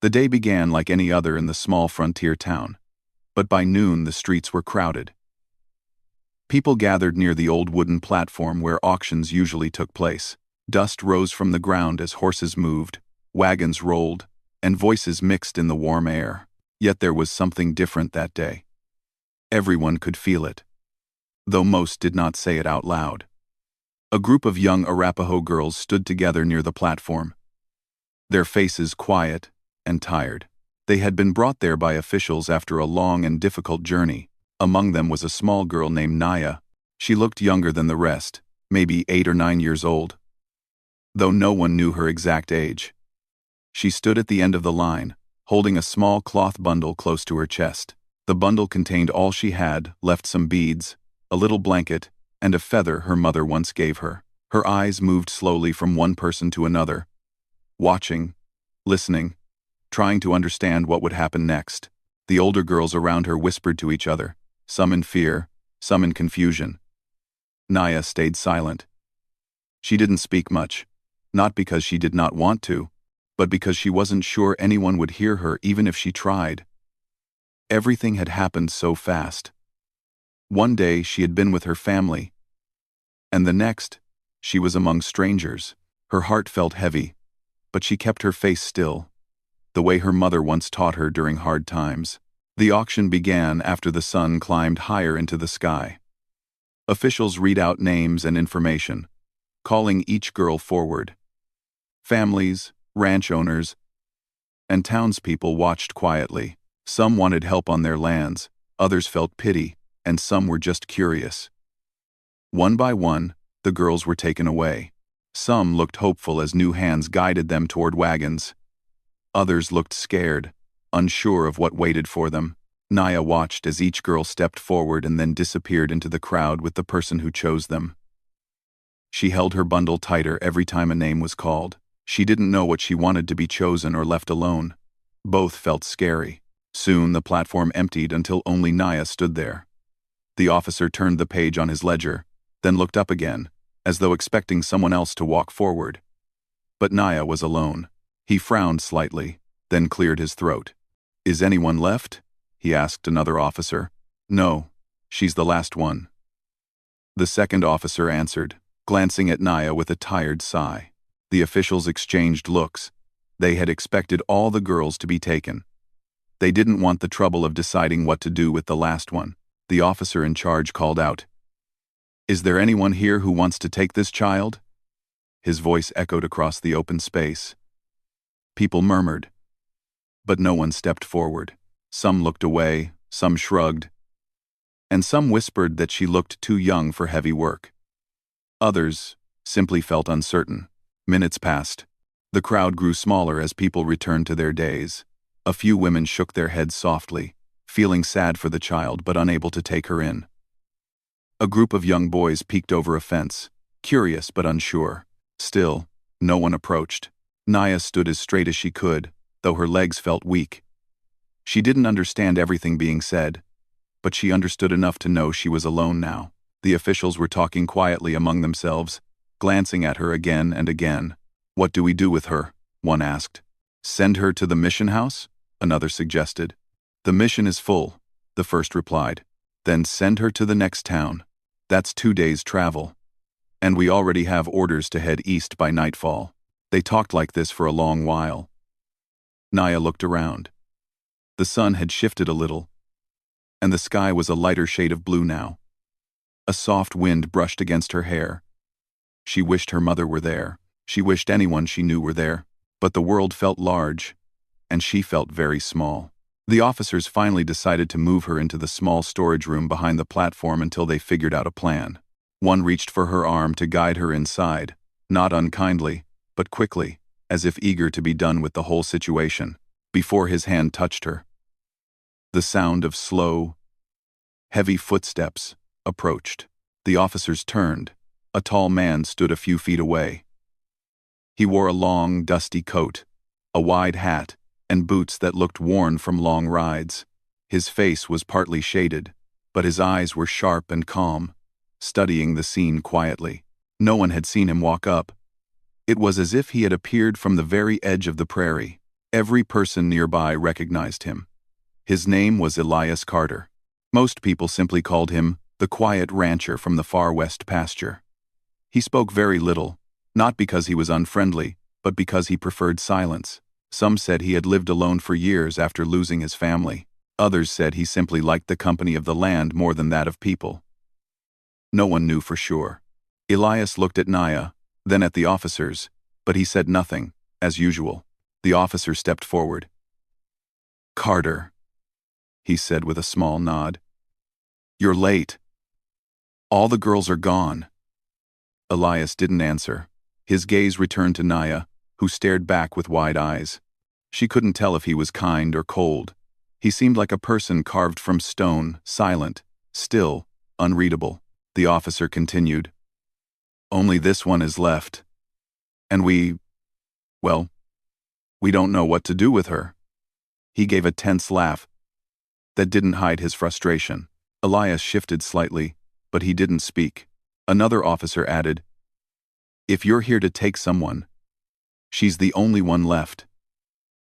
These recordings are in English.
The day began like any other in the small frontier town, but by noon the streets were crowded. People gathered near the old wooden platform where auctions usually took place. Dust rose from the ground as horses moved, wagons rolled, and voices mixed in the warm air. Yet there was something different that day. Everyone could feel it, though most did not say it out loud. A group of young Arapaho girls stood together near the platform, their faces quiet and tired. They had been brought there by officials after a long and difficult journey. Among them was a small girl named Naya. She looked younger than the rest, maybe 8 or 9 years old, though no one knew her exact age. She stood at the end of the line, holding a small cloth bundle close to her chest. The bundle contained all she had, left some beads, a little blanket, and a feather her mother once gave her. Her eyes moved slowly from one person to another, watching, listening, trying to understand what would happen next. The older girls around her whispered to each other, some in fear, some in confusion. Naya stayed silent. She didn't speak much, not because she did not want to, but because she wasn't sure anyone would hear her even if she tried. Everything had happened so fast. One day she had been with her family, and the next, she was among strangers. Her heart felt heavy, but she kept her face still, the way her mother once taught her during hard times. The auction began after the sun climbed higher into the sky. Officials read out names and information, calling each girl forward. Families, ranch owners, and townspeople watched quietly. Some wanted help on their lands, others felt pity, and some were just curious. One by one, the girls were taken away. Some looked hopeful as new hands guided them toward wagons. Others looked scared, unsure of what waited for them. Naya watched as each girl stepped forward and then disappeared into the crowd with the person who chose them. She held her bundle tighter every time a name was called. She didn't know what she wanted to be chosen or left alone. Both felt scary. Soon the platform emptied until only Naya stood there. The officer turned the page on his ledger, then looked up again, as though expecting someone else to walk forward. But Naya was alone. He frowned slightly, then cleared his throat. "Is anyone left?" he asked another officer. "No, she's the last one," the second officer answered, glancing at Naya with a tired sigh. The officials exchanged looks. They had expected all the girls to be taken. They didn't want the trouble of deciding what to do with the last one. The officer in charge called out, "Is there anyone here who wants to take this child?" His voice echoed across the open space. People murmured, but no one stepped forward. Some looked away, some shrugged, and some whispered that she looked too young for heavy work. Others simply felt uncertain. Minutes passed. The crowd grew smaller as people returned to their days. A few women shook their heads softly, feeling sad for the child but unable to take her in. A group of young boys peeked over a fence, curious but unsure. Still, no one approached. Naya stood as straight as she could, though her legs felt weak. She didn't understand everything being said, but she understood enough to know she was alone now. The officials were talking quietly among themselves, glancing at her again and again. "What do we do with her?" one asked. "Send her to the mission house?" another suggested. "The mission is full," the first replied. "Then send her to the next town. That's 2 days' travel. And we already have orders to head east by nightfall." They talked like this for a long while. Naya looked around. The sun had shifted a little, and the sky was a lighter shade of blue now. A soft wind brushed against her hair. She wished her mother were there. She wished anyone she knew were there. But the world felt large, and she felt very small. The officers finally decided to move her into the small storage room behind the platform until they figured out a plan. One reached for her arm to guide her inside, not unkindly, but quickly, as if eager to be done with the whole situation, before his hand touched her. The sound of slow, heavy footsteps approached. The officers turned. A tall man stood a few feet away. He wore a long, dusty coat, a wide hat, and boots that looked worn from long rides. His face was partly shaded, but his eyes were sharp and calm, studying the scene quietly. No one had seen him walk up. It was as if he had appeared from the very edge of the prairie. Every person nearby recognized him. His name was Elias Carter. Most people simply called him the quiet rancher from the far west pasture. He spoke very little, not because he was unfriendly, but because he preferred silence. Some said he had lived alone for years after losing his family. Others said he simply liked the company of the land more than that of people. No one knew for sure. Elias looked at Naya, then at the officers, but he said nothing, as usual. The officer stepped forward. "Carter," he said with a small nod. "You're late. All the girls are gone." Elias didn't answer. His gaze returned to Naya, who stared back with wide eyes. She couldn't tell if he was kind or cold. He seemed like a person carved from stone, silent, still, unreadable. The officer continued. "Only this one is left. And we don't know what to do with her." He gave a tense laugh that didn't hide his frustration. Elias shifted slightly, but he didn't speak. Another officer added, "If you're here to take someone, she's the only one left.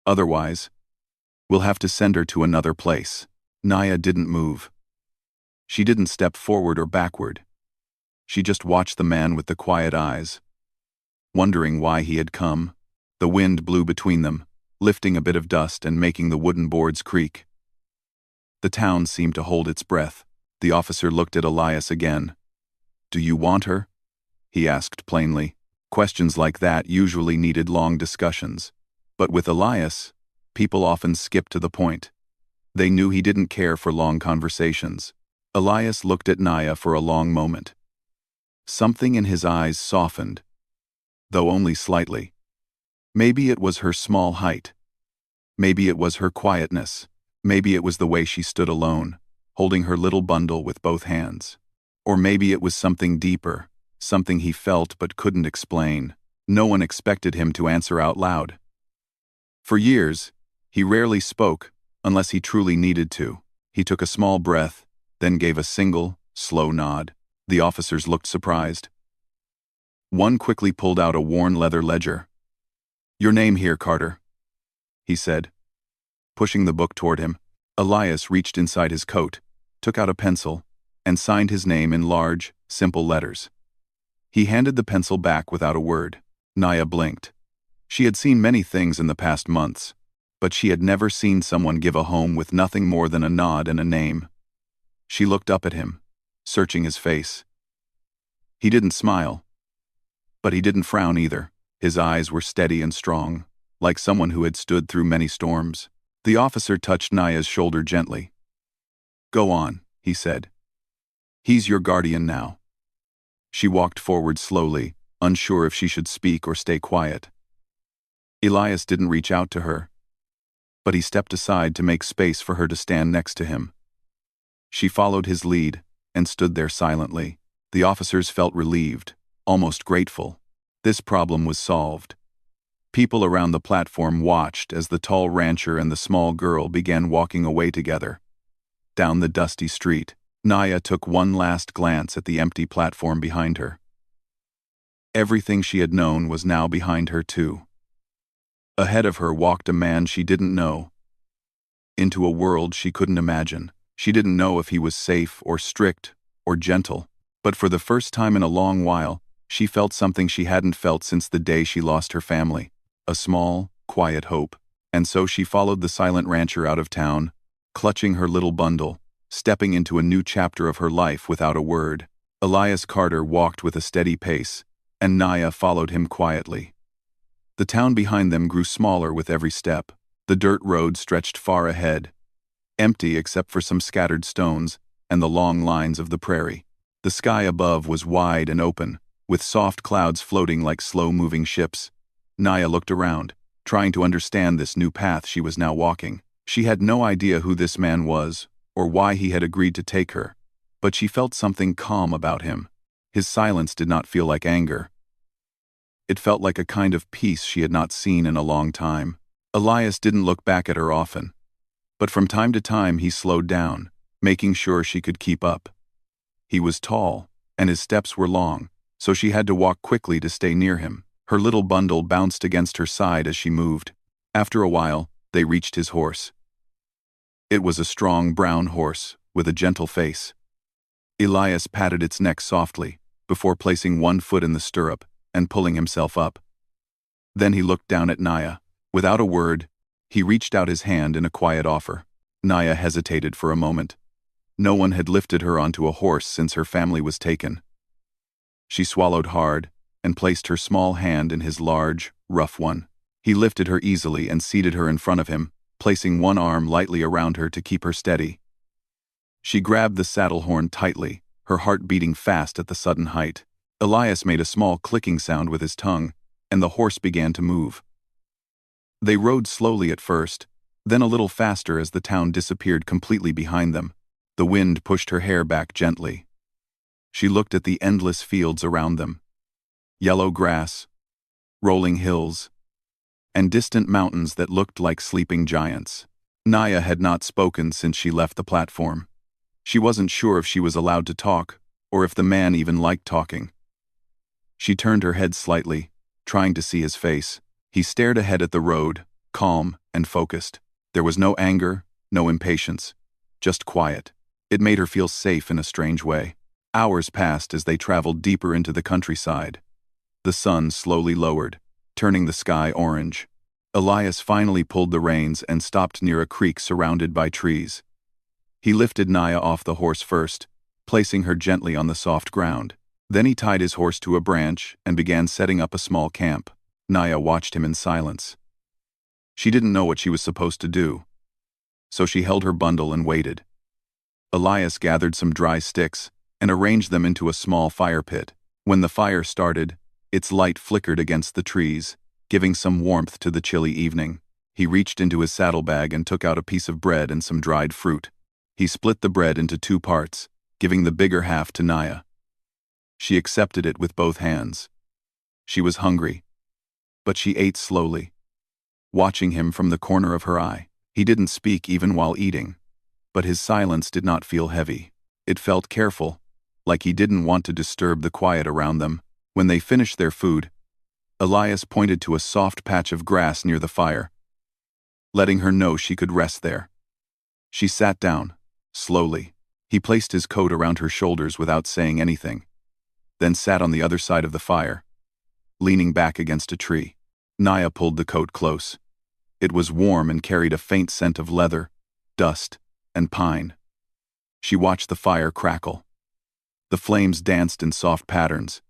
Otherwise, we'll have to send her to another place." Naya didn't move. She didn't step forward or backward. She just watched the man with the quiet eyes, wondering why he had come. The wind blew between them, lifting a bit of dust and making the wooden boards creak. The town seemed to hold its breath. The officer looked at Elias again. "Do you want her?" he asked plainly. Questions like that usually needed long discussions. But with Elias, people often skipped to the point. They knew he didn't care for long conversations. Elias looked at Naya for a long moment. Something in his eyes softened, though only slightly. Maybe it was her small height. Maybe it was her quietness. Maybe it was the way she stood alone, holding her little bundle with both hands. Or maybe it was something deeper, something he felt but couldn't explain. No one expected him to answer out loud. For years, he rarely spoke unless he truly needed to. He took a small breath, then gave a single, slow nod. The officers looked surprised. One quickly pulled out a worn leather ledger. "Your name here, Carter," he said, pushing the book toward him. Elias reached inside his coat, took out a pencil, and signed his name in large, simple letters. He handed the pencil back without a word. Naya blinked. She had seen many things in the past months, but she had never seen someone give a home with nothing more than a nod and a name. She looked up at him, searching his face. He didn't smile, but he didn't frown either. His eyes were steady and strong, like someone who had stood through many storms. The officer touched Naya's shoulder gently. "Go on," he said. "He's your guardian now." She walked forward slowly, unsure if she should speak or stay quiet. Elias didn't reach out to her, but he stepped aside to make space for her to stand next to him. She followed his lead and stood there silently. The officers felt relieved, almost grateful. This problem was solved. People around the platform watched as the tall rancher and the small girl began walking away together. Down the dusty street, Naya took one last glance at the empty platform behind her. Everything she had known was now behind her too. Ahead of her walked a man she didn't know, into a world she couldn't imagine. She didn't know if he was safe or strict or gentle, but for the first time in a long while, she felt something she hadn't felt since the day she lost her family. A small, quiet hope. And so she followed the silent rancher out of town, clutching her little bundle, stepping into a new chapter of her life without a word. Elias Carter walked with a steady pace, and Naya followed him quietly. The town behind them grew smaller with every step. The dirt road stretched far ahead, empty except for some scattered stones and the long lines of the prairie. The sky above was wide and open, with soft clouds floating like slow-moving ships. Naya looked around, trying to understand this new path she was now walking. She had no idea who this man was, or why he had agreed to take her, but she felt something calm about him. His silence did not feel like anger. It felt like a kind of peace she had not seen in a long time. Elias didn't look back at her often, but from time to time he slowed down, making sure she could keep up. He was tall, and his steps were long, so she had to walk quickly to stay near him. Her little bundle bounced against her side as she moved. After a while, they reached his horse. It was a strong brown horse, with a gentle face. Elias patted its neck softly, before placing one foot in the stirrup and pulling himself up. Then he looked down at Naya. Without a word, he reached out his hand in a quiet offer. Naya hesitated for a moment. No one had lifted her onto a horse since her family was taken. She swallowed hard and placed her small hand in his large, rough one. He lifted her easily and seated her in front of him, placing one arm lightly around her to keep her steady. She grabbed the saddle horn tightly, her heart beating fast at the sudden height. Elias made a small clicking sound with his tongue, and the horse began to move. They rode slowly at first, then a little faster as the town disappeared completely behind them. The wind pushed her hair back gently. She looked at the endless fields around them. Yellow grass, rolling hills, and distant mountains that looked like sleeping giants. Naya had not spoken since she left the platform. She wasn't sure if she was allowed to talk, or if the man even liked talking. She turned her head slightly, trying to see his face. He stared ahead at the road, calm and focused. There was no anger, no impatience, just quiet. It made her feel safe in a strange way. Hours passed as they traveled deeper into the countryside. The sun slowly lowered, turning the sky orange. Elias finally pulled the reins and stopped near a creek surrounded by trees. He lifted Naya off the horse first, placing her gently on the soft ground. Then he tied his horse to a branch and began setting up a small camp. Naya watched him in silence. She didn't know what she was supposed to do, so she held her bundle and waited. Elias gathered some dry sticks and arranged them into a small fire pit. When the fire started, its light flickered against the trees, giving some warmth to the chilly evening. He reached into his saddlebag and took out a piece of bread and some dried fruit. He split the bread into 2 parts, giving the bigger half to Naya. She accepted it with both hands. She was hungry, but she ate slowly, watching him from the corner of her eye. He didn't speak even while eating, but his silence did not feel heavy. It felt careful, like he didn't want to disturb the quiet around them. When they finished their food, Elias pointed to a soft patch of grass near the fire, letting her know she could rest there. She sat down, slowly. He placed his coat around her shoulders without saying anything, then sat on the other side of the fire, leaning back against a tree. Naya pulled the coat close. It was warm and carried a faint scent of leather, dust, and pine. She watched the fire crackle. The flames danced in soft patterns,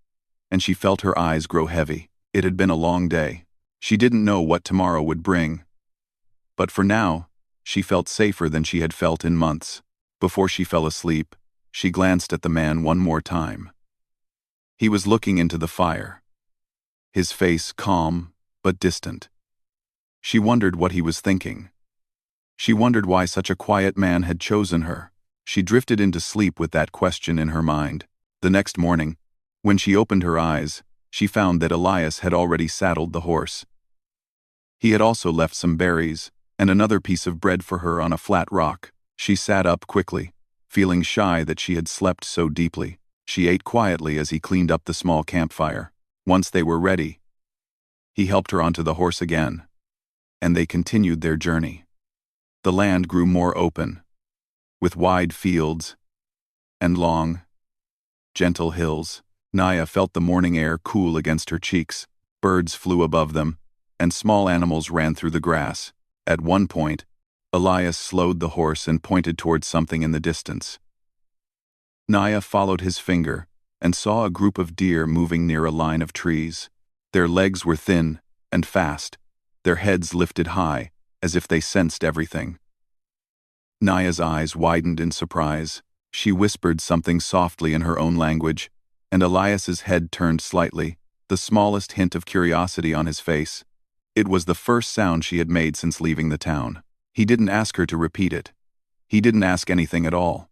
and she felt her eyes grow heavy. It had been a long day. She didn't know what tomorrow would bring. But for now, she felt safer than she had felt in months. Before she fell asleep, she glanced at the man one more time. He was looking into the fire, his face calm but distant. She wondered what he was thinking. She wondered why such a quiet man had chosen her. She drifted into sleep with that question in her mind. The next morning, when she opened her eyes, she found that Elias had already saddled the horse. He had also left some berries and another piece of bread for her on a flat rock. She sat up quickly, feeling shy that she had slept so deeply. She ate quietly as he cleaned up the small campfire. Once they were ready, he helped her onto the horse again, and they continued their journey. The land grew more open, with wide fields and long, gentle hills. Naya felt the morning air cool against her cheeks. Birds flew above them, and small animals ran through the grass. At one point, Elias slowed the horse and pointed towards something in the distance. Naya followed his finger and saw a group of deer moving near a line of trees. Their legs were thin and fast, their heads lifted high, as if they sensed everything. Naya's eyes widened in surprise. She whispered something softly in her own language, and Elias's head turned slightly, the smallest hint of curiosity on his face. It was the first sound she had made since leaving the town. He didn't ask her to repeat it. He didn't ask anything at all.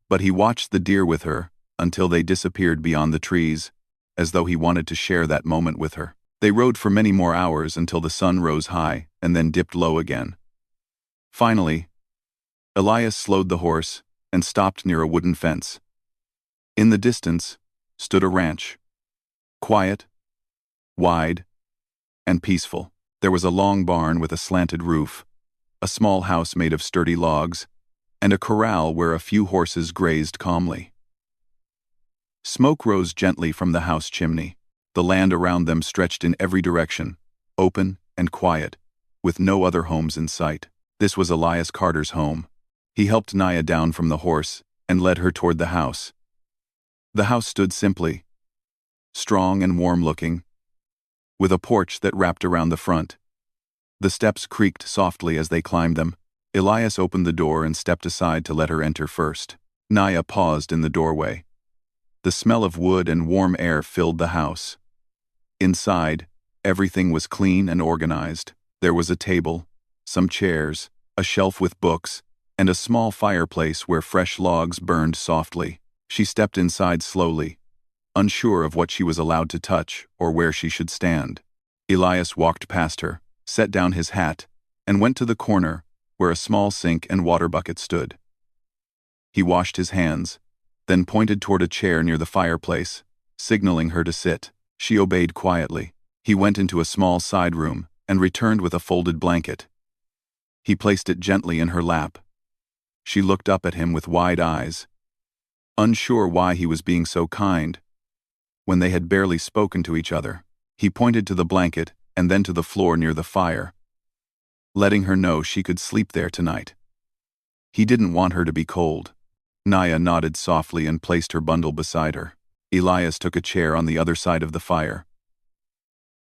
But he watched the deer with her until they disappeared beyond the trees, as though he wanted to share that moment with her. They rode for many more hours until the sun rose high and then dipped low again. Finally, Elias slowed the horse and stopped near a wooden fence. In the distance stood a ranch, quiet, wide, and peaceful. There was a long barn with a slanted roof, a small house made of sturdy logs, and a corral where a few horses grazed calmly. Smoke rose gently from the house chimney. The land around them stretched in every direction, open and quiet, with no other homes in sight. This was Elias Carter's home. He helped Naya down from the horse and led her toward the house. The house stood simply, strong and warm-looking, with a porch that wrapped around the front. The steps creaked softly as they climbed them. Elias opened the door and stepped aside to let her enter first. Naya paused in the doorway. The smell of wood and warm air filled the house. Inside, everything was clean and organized. There was a table, some chairs, a shelf with books, and a small fireplace where fresh logs burned softly. She stepped inside slowly, unsure of what she was allowed to touch or where she should stand. Elias walked past her, set down his hat, and went to the corner where a small sink and water bucket stood. He washed his hands, then pointed toward a chair near the fireplace, signaling her to sit. She obeyed quietly. He went into a small side room and returned with a folded blanket. He placed it gently in her lap. She looked up at him with wide eyes, unsure why he was being so kind when they had barely spoken to each other. He pointed to the blanket and then to the floor near the fire, letting her know she could sleep there tonight. He didn't want her to be cold. Naya nodded softly and placed her bundle beside her. Elias took a chair on the other side of the fire.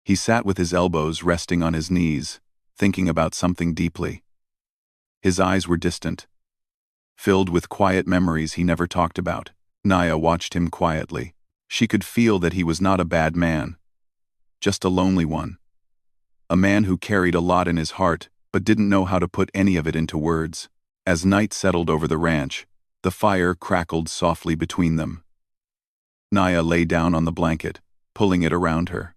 He sat with his elbows resting on his knees, thinking about something deeply. His eyes were distant, filled with quiet memories he never talked about. Naya watched him quietly. She could feel that he was not a bad man, just a lonely one. A man who carried a lot in his heart but didn't know how to put any of it into words. As night settled over the ranch, the fire crackled softly between them. Naya lay down on the blanket, pulling it around her.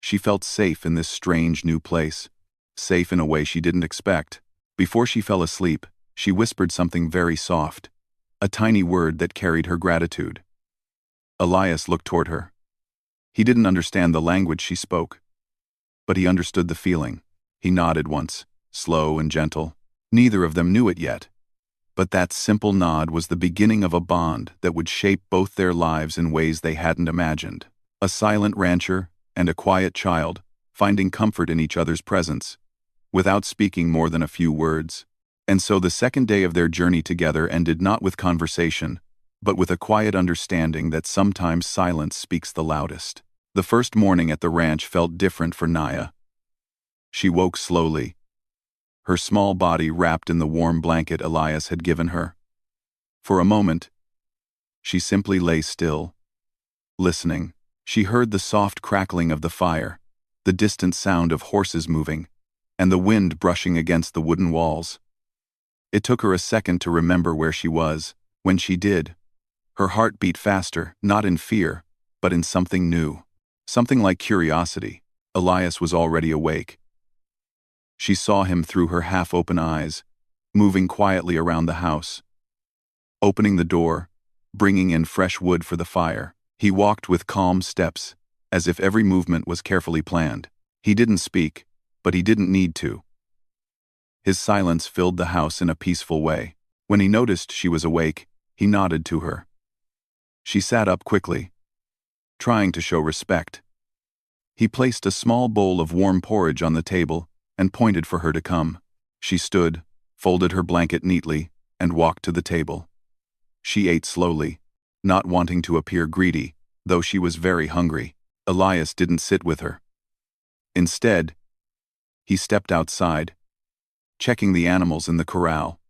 She felt safe in this strange new place, safe in a way she didn't expect. Before she fell asleep, she whispered something very soft, a tiny word that carried her gratitude. Elias looked toward her. He didn't understand the language she spoke, but he understood the feeling. He nodded once, slow and gentle. Neither of them knew it yet, but that simple nod was the beginning of a bond that would shape both their lives in ways they hadn't imagined. A silent rancher and a quiet child, finding comfort in each other's presence, without speaking more than a few words. And so the second day of their journey together ended not with conversation, but with a quiet understanding that sometimes silence speaks the loudest. The first morning at the ranch felt different for Naya. She woke slowly, her small body wrapped in the warm blanket Elias had given her. For a moment, she simply lay still, listening. She heard the soft crackling of the fire, the distant sound of horses moving, and the wind brushing against the wooden walls. It took her a second to remember where she was. When she did, her heart beat faster, not in fear, but in something new. Something like curiosity. Elias was already awake. She saw him through her half-open eyes, moving quietly around the house, opening the door, bringing in fresh wood for the fire. He walked with calm steps, as if every movement was carefully planned. He didn't speak, but he didn't need to. His silence filled the house in a peaceful way. When he noticed she was awake, he nodded to her. She sat up quickly, trying to show respect. He placed a small bowl of warm porridge on the table and pointed for her to come. She stood, folded her blanket neatly, and walked to the table. She ate slowly, not wanting to appear greedy, though she was very hungry. Elias didn't sit with her. Instead, he stepped outside, checking the animals in the corral.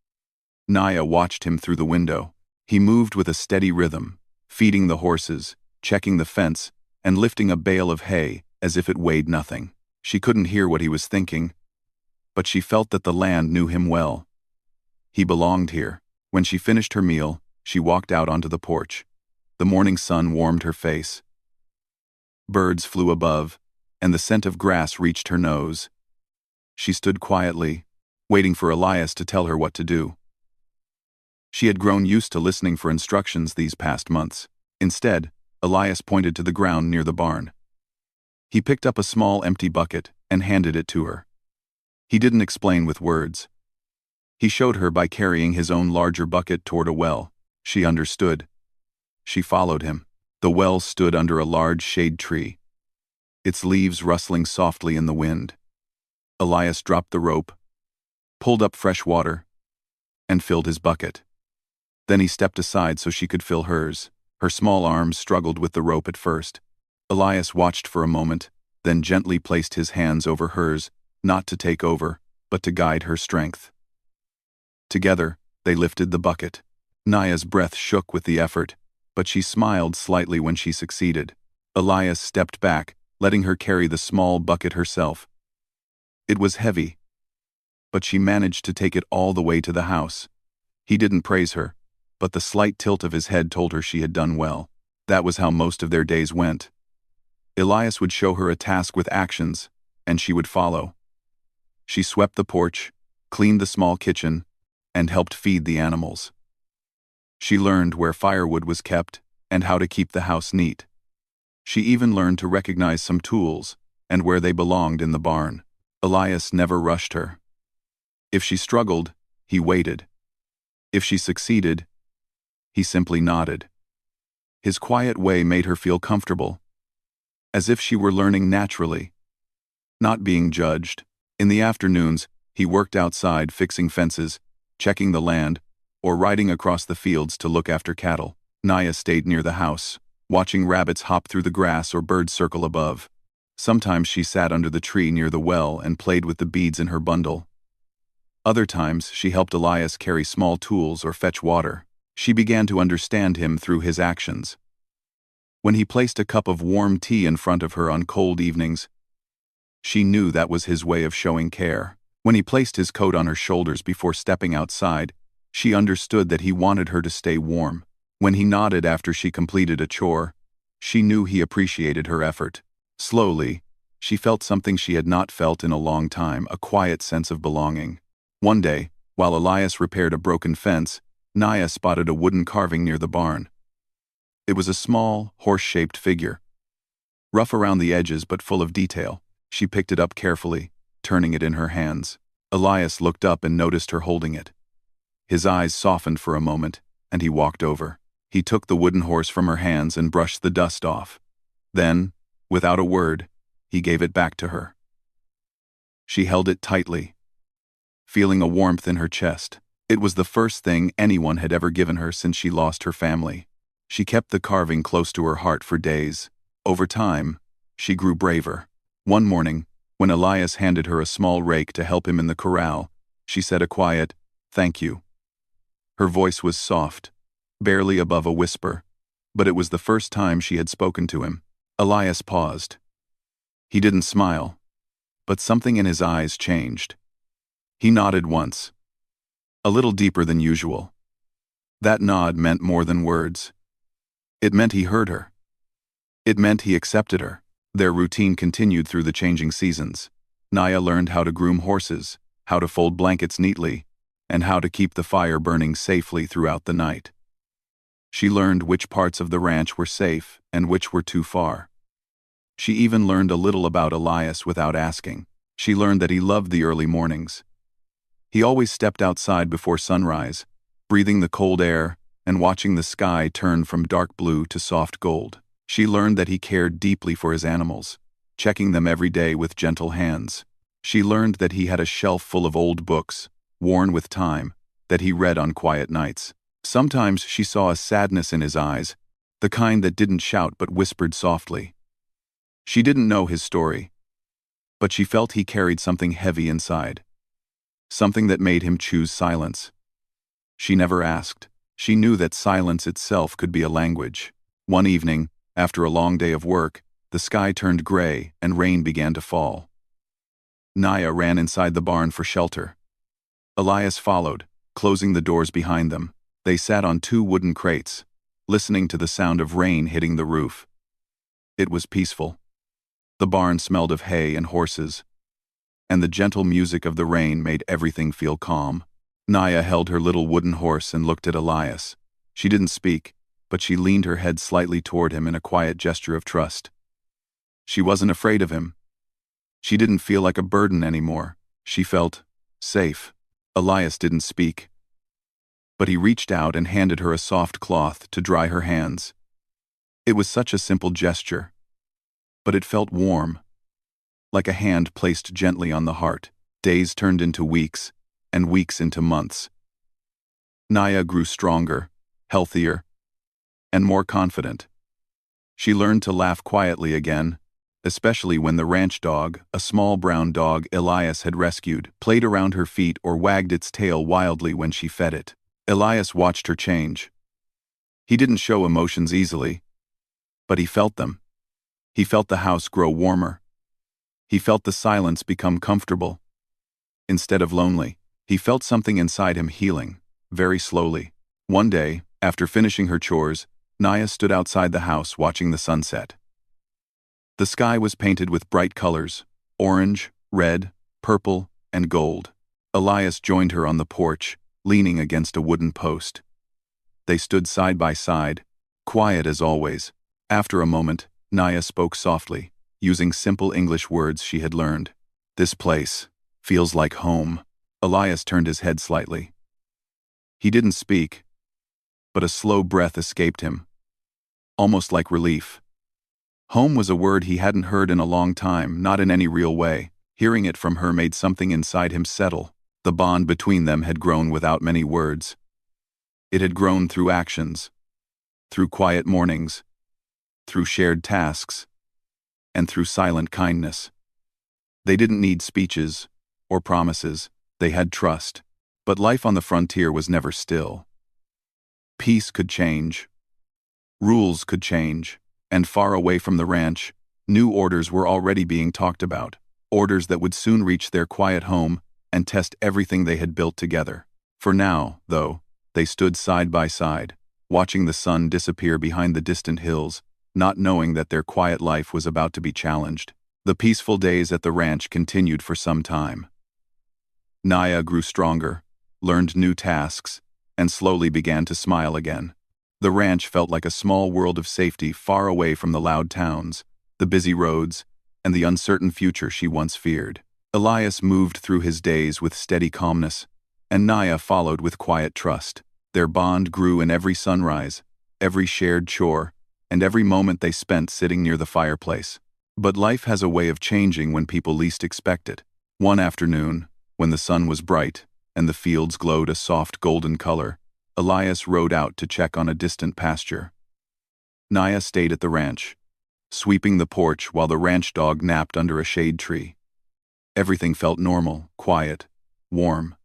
Naya watched him through the window. He moved with a steady rhythm, feeding the horses, checking the fence, and lifting a bale of hay as if it weighed nothing. She couldn't hear what he was thinking, but she felt that the land knew him well. He belonged here. When she finished her meal, she walked out onto the porch. The morning sun warmed her face. Birds flew above, and the scent of grass reached her nose. She stood quietly, waiting for Elias to tell her what to do. She had grown used to listening for instructions these past months. Instead, Elias pointed to the ground near the barn. He picked up a small empty bucket and handed it to her. He didn't explain with words. He showed her by carrying his own larger bucket toward a well. She understood. She followed him. The well stood under a large shade tree, its leaves rustling softly in the wind. Elias dropped the rope, pulled up fresh water, and filled his bucket. Then he stepped aside so she could fill hers. Her small arms struggled with the rope at first. Elias watched for a moment, then gently placed his hands over hers, not to take over, but to guide her strength. Together, they lifted the bucket. Naya's breath shook with the effort, but she smiled slightly when she succeeded. Elias stepped back, letting her carry the small bucket herself. It was heavy, but she managed to take it all the way to the house. He didn't praise her, but the slight tilt of his head told her she had done well. That was how most of their days went. Elias would show her a task with actions, and she would follow. She swept the porch, cleaned the small kitchen, and helped feed the animals. She learned where firewood was kept and how to keep the house neat. She even learned to recognize some tools and where they belonged in the barn. Elias never rushed her. If she struggled, he waited. If she succeeded, he simply nodded. His quiet way made her feel comfortable, as if she were learning naturally, not being judged. In the afternoons, he worked outside fixing fences, checking the land, or riding across the fields to look after cattle. Naya stayed near the house, watching rabbits hop through the grass or birds circle above. Sometimes she sat under the tree near the well and played with the beads in her bundle. Other times, she helped Elias carry small tools or fetch water. She began to understand him through his actions. When he placed a cup of warm tea in front of her on cold evenings, she knew that was his way of showing care. When he placed his coat on her shoulders before stepping outside, she understood that he wanted her to stay warm. When he nodded after she completed a chore, she knew he appreciated her effort. Slowly, she felt something she had not felt in a long time, a quiet sense of belonging. One day, while Elias repaired a broken fence, Naya spotted a wooden carving near the barn. It was a small, horse-shaped figure, rough around the edges but full of detail. She picked it up carefully, turning it in her hands. Elias looked up and noticed her holding it. His eyes softened for a moment, and he walked over. He took the wooden horse from her hands and brushed the dust off. Then, without a word, he gave it back to her. She held it tightly, feeling a warmth in her chest. It was the first thing anyone had ever given her since she lost her family. She kept the carving close to her heart for days. Over time, she grew braver. One morning, when Elias handed her a small rake to help him in the corral, she said a quiet, "Thank you." Her voice was soft, barely above a whisper, but it was the first time she had spoken to him. Elias paused. He didn't smile, but something in his eyes changed. He nodded once, a little deeper than usual. That nod meant more than words. It meant he heard her. It meant he accepted her. Their routine continued through the changing seasons. Naya learned how to groom horses, how to fold blankets neatly, and how to keep the fire burning safely throughout the night. She learned which parts of the ranch were safe and which were too far. She even learned a little about Elias without asking. She learned that he loved the early mornings. He always stepped outside before sunrise, breathing the cold air and watching the sky turn from dark blue to soft gold. She learned that he cared deeply for his animals, checking them every day with gentle hands. She learned that he had a shelf full of old books, worn with time, that he read on quiet nights. Sometimes she saw a sadness in his eyes, the kind that didn't shout but whispered softly. She didn't know his story, but she felt he carried something heavy inside, something that made him choose silence. She never asked. She knew that silence itself could be a language. One evening, after a long day of work, the sky turned gray and rain began to fall. Naya ran inside the barn for shelter. Elias followed, closing the doors behind them. They sat on 2 wooden crates, listening to the sound of rain hitting the roof. It was peaceful. The barn smelled of hay and horses, and the gentle music of the rain made everything feel calm. Naya held her little wooden horse and looked at Elias. She didn't speak, but she leaned her head slightly toward him in a quiet gesture of trust. She wasn't afraid of him, She didn't feel like a burden anymore. She felt safe. Elias didn't speak, but he reached out and handed her a soft cloth to dry her hands. It was such a simple gesture, but it felt warm, like a hand placed gently on the heart. Days turned into weeks, and weeks into months. Naya grew stronger, healthier, and more confident. She learned to laugh quietly again, especially when the ranch dog, a small brown dog Elias had rescued, played around her feet or wagged its tail wildly when she fed it. Elias watched her change. He didn't show emotions easily, but he felt them. He felt the house grow warmer. He felt the silence become comfortable. Instead of lonely, he felt something inside him healing, very slowly. One day, after finishing her chores, Naya stood outside the house watching the sunset. The sky was painted with bright colors: orange, red, purple, and gold. Elias joined her on the porch, leaning against a wooden post. They stood side by side, quiet as always. After a moment, Naya spoke softly, using simple English words she had learned. "This place feels like home." Elias turned his head slightly. He didn't speak, but a slow breath escaped him, almost like relief. Home was a word he hadn't heard in a long time, not in any real way. Hearing it from her made something inside him settle. The bond between them had grown without many words. It had grown through actions, through quiet mornings, through shared tasks, and through silent kindness. They didn't need speeches or promises. They had trust. But life on the frontier was never still. Peace could change. Rules could change. And far away from the ranch, new orders were already being talked about. Orders that would soon reach their quiet home and test everything they had built together. For now, though, they stood side by side, watching the sun disappear behind the distant hills, not knowing that their quiet life was about to be challenged. The peaceful days at the ranch continued for some time. Naya grew stronger, learned new tasks, and slowly began to smile again. The ranch felt like a small world of safety far away from the loud towns, the busy roads, and the uncertain future she once feared. Elias moved through his days with steady calmness, and Naya followed with quiet trust. Their bond grew in every sunrise, every shared chore, and every moment they spent sitting near the fireplace. But life has a way of changing when people least expect it. One afternoon, when the sun was bright and the fields glowed a soft golden color, Elias rode out to check on a distant pasture. Naya stayed at the ranch, sweeping the porch while the ranch dog napped under a shade tree. Everything felt normal, quiet, warm,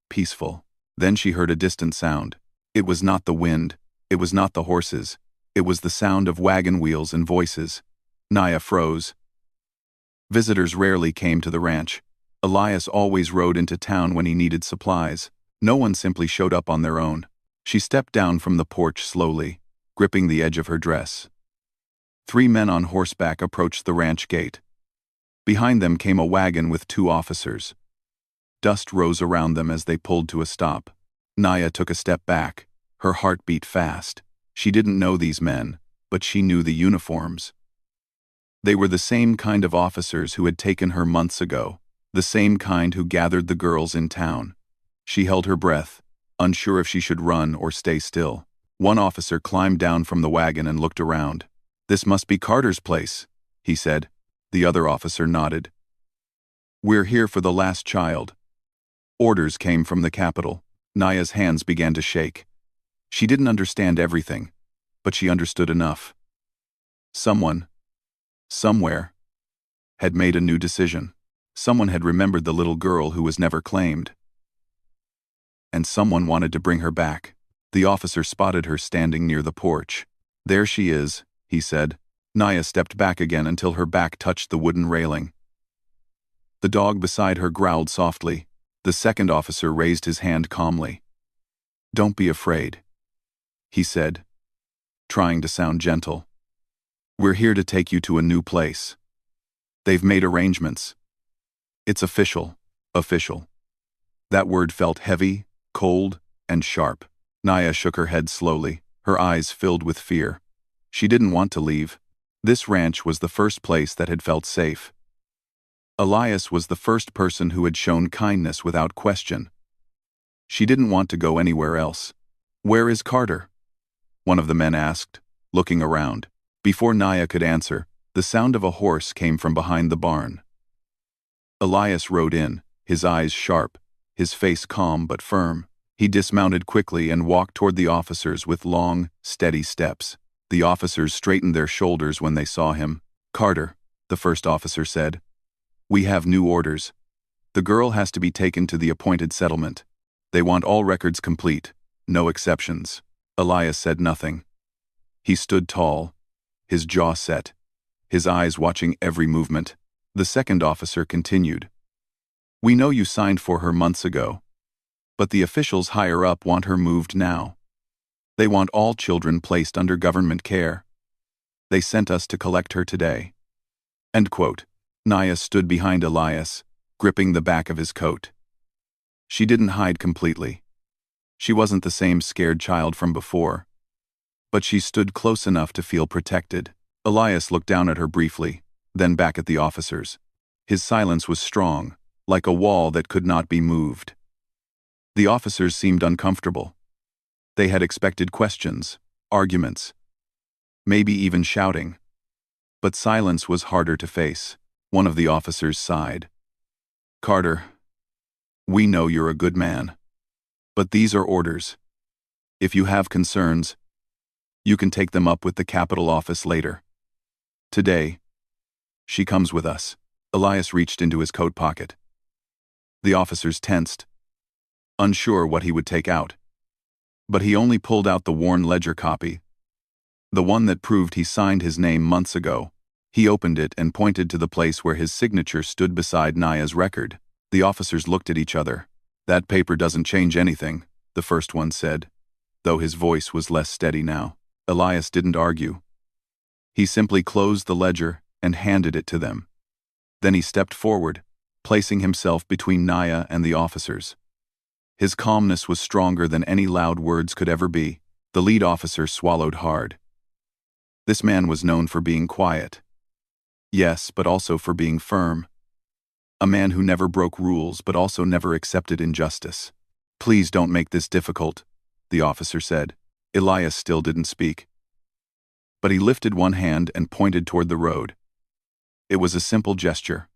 peaceful. Then she heard a distant sound. It was not the wind, it was not the horses, it was the sound of wagon wheels and voices. Naya froze. Visitors rarely came to the ranch. Elias always rode into town when he needed supplies. No one simply showed up on their own. She stepped down from the porch slowly, gripping the edge of her dress. 3 men on horseback approached the ranch gate. Behind them came a wagon with 2 officers. Dust rose around them as they pulled to a stop. Naya took a step back. Her heart beat fast. She didn't know these men, but she knew the uniforms. They were the same kind of officers who had taken her months ago, the same kind who gathered the girls in town. She held her breath, unsure if she should run or stay still. One officer climbed down from the wagon and looked around. "This must be Carter's place," he said. The other officer nodded. "We're here for the last child." Orders came from the capital. Naya's hands began to shake. She didn't understand everything, but she understood enough. Someone, somewhere, had made a new decision. Someone had remembered the little girl who was never claimed. And someone wanted to bring her back. The officer spotted her standing near the porch. "There she is," he said. Naya stepped back again until her back touched the wooden railing. The dog beside her growled softly. The second officer raised his hand calmly. "Don't be afraid," he said, trying to sound gentle. "We're here to take you to a new place. They've made arrangements. It's official." Official. That word felt heavy, cold, and sharp. Naya shook her head slowly, her eyes filled with fear. She didn't want to leave. This ranch was the first place that had felt safe. Elias was the first person who had shown kindness without question. She didn't want to go anywhere else. "Where is Carter?" one of the men asked, looking around. Before Naya could answer, the sound of a horse came from behind the barn. Elias rode in, his eyes sharp, his face calm but firm. He dismounted quickly and walked toward the officers with long, steady steps. The officers straightened their shoulders when they saw him. "Carter," the first officer said, "we have new orders. The girl has to be taken to the appointed settlement. They want all records complete, no exceptions." Elias said nothing. He stood tall, his jaw set, his eyes watching every movement. The second officer continued. "We know you signed for her months ago, but the officials higher up want her moved now. They want all children placed under government care. They sent us to collect her today." End quote. Naya stood behind Elias, gripping the back of his coat. She didn't hide completely. She wasn't the same scared child from before. But she stood close enough to feel protected. Elias looked down at her briefly, then back at the officers. His silence was strong, like a wall that could not be moved. The officers seemed uncomfortable. They had expected questions, arguments, maybe even shouting. But silence was harder to face. One of the officers sighed. "Carter, we know you're a good man. But these are orders. If you have concerns, you can take them up with the capital office later. Today, she comes with us." Elias reached into his coat pocket. The officers tensed, unsure what he would take out. But he only pulled out the worn ledger copy, the one that proved he signed his name months ago. He opened it and pointed to the place where his signature stood beside Naya's record. The officers looked at each other. "That paper doesn't change anything," the first one said, though his voice was less steady now. Elias didn't argue. He simply closed the ledger and handed it to them. Then he stepped forward, placing himself between Naya and the officers. His calmness was stronger than any loud words could ever be. The lead officer swallowed hard. This man was known for being quiet. Yes, but also for being firm. A man who never broke rules but also never accepted injustice. "Please don't make this difficult," the officer said. Elias still didn't speak. But he lifted one hand and pointed toward the road. It was a simple gesture.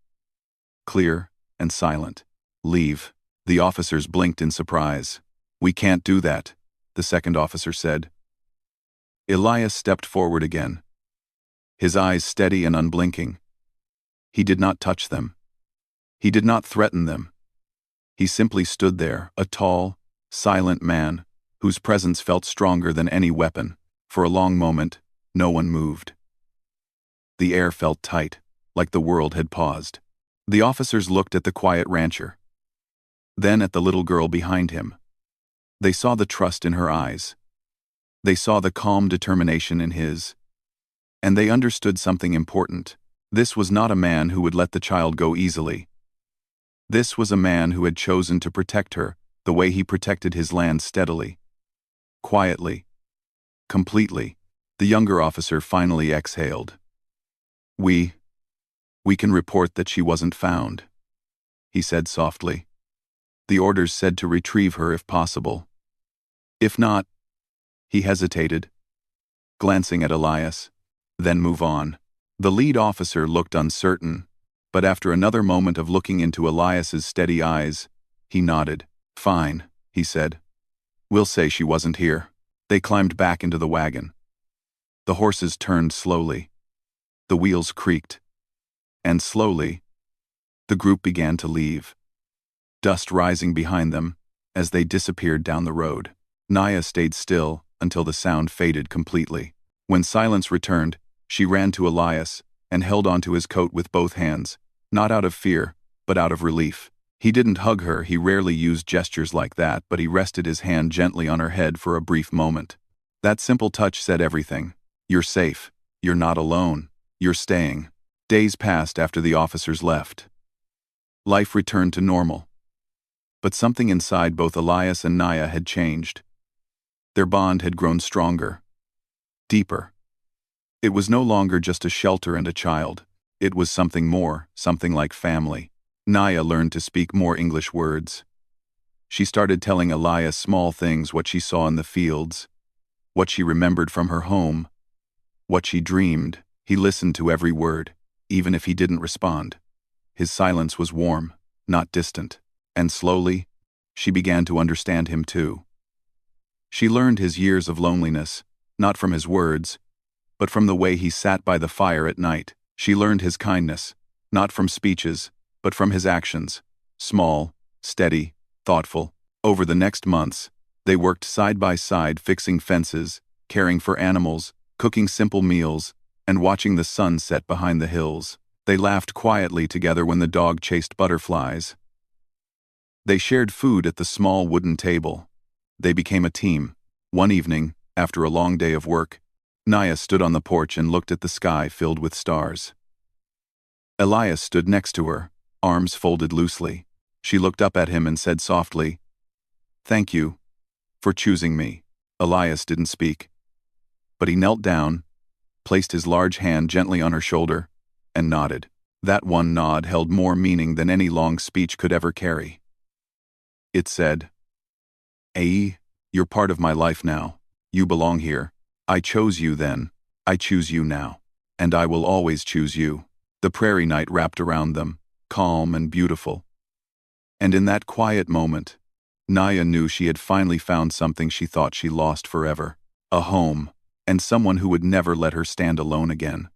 Clear and silent. "Leave." The officers blinked in surprise. "We can't do that," the second officer said. Elias stepped forward again, his eyes steady and unblinking. He did not touch them. He did not threaten them. He simply stood there, a tall, silent man, whose presence felt stronger than any weapon. For a long moment, no one moved. The air felt tight, like the world had paused. The officers looked at the quiet rancher, then at the little girl behind him. They saw the trust in her eyes. They saw the calm determination in his. And they understood something important. This was not a man who would let the child go easily. This was a man who had chosen to protect her the way he protected his land steadily. Quietly. Completely. The younger officer finally exhaled. We can report that she wasn't found," he said softly. "The orders said to retrieve her if possible. If not," he hesitated, glancing at Elias, "then move on." The lead officer looked uncertain, but after another moment of looking into Elias's steady eyes, he nodded. "Fine," he said. "We'll say she wasn't here." They climbed back into the wagon. The horses turned slowly. The wheels creaked. And slowly, the group began to leave, dust rising behind them as they disappeared down the road. Naya stayed still until the sound faded completely. When silence returned, she ran to Elias and held onto his coat with both hands, not out of fear, but out of relief. He didn't hug her, he rarely used gestures like that, but he rested his hand gently on her head for a brief moment. That simple touch said everything. "You're safe. You're not alone. You're staying." Days passed after the officers left. Life returned to normal. But something inside both Elias and Naya had changed. Their bond had grown stronger, deeper. It was no longer just a shelter and a child. It was something more, something like family. Naya learned to speak more English words. She started telling Elias small things, what she saw in the fields, what she remembered from her home, what she dreamed. He listened to every word, even if he didn't respond. His silence was warm, not distant, and slowly, she began to understand him too. She learned his years of loneliness, not from his words, but from the way he sat by the fire at night. She learned his kindness, not from speeches, but from his actions, small, steady, thoughtful. Over the next months, they worked side by side fixing fences, caring for animals, cooking simple meals, and watching the sun set behind the hills. They laughed quietly together when the dog chased butterflies. They shared food at the small wooden table. They became a team. One evening, after a long day of work, Naya stood on the porch and looked at the sky filled with stars. Elias stood next to her, arms folded loosely. She looked up at him and said softly, "Thank you for choosing me." Elias didn't speak, but he knelt down, placed his large hand gently on her shoulder, and nodded. That one nod held more meaning than any long speech could ever carry. It said, "Ae, you're part of my life now. You belong here. I chose you then. I choose you now. And I will always choose you." The prairie night wrapped around them, calm and beautiful. And in that quiet moment, Naya knew she had finally found something she thought she lost forever. A home, and someone who would never let her stand alone again.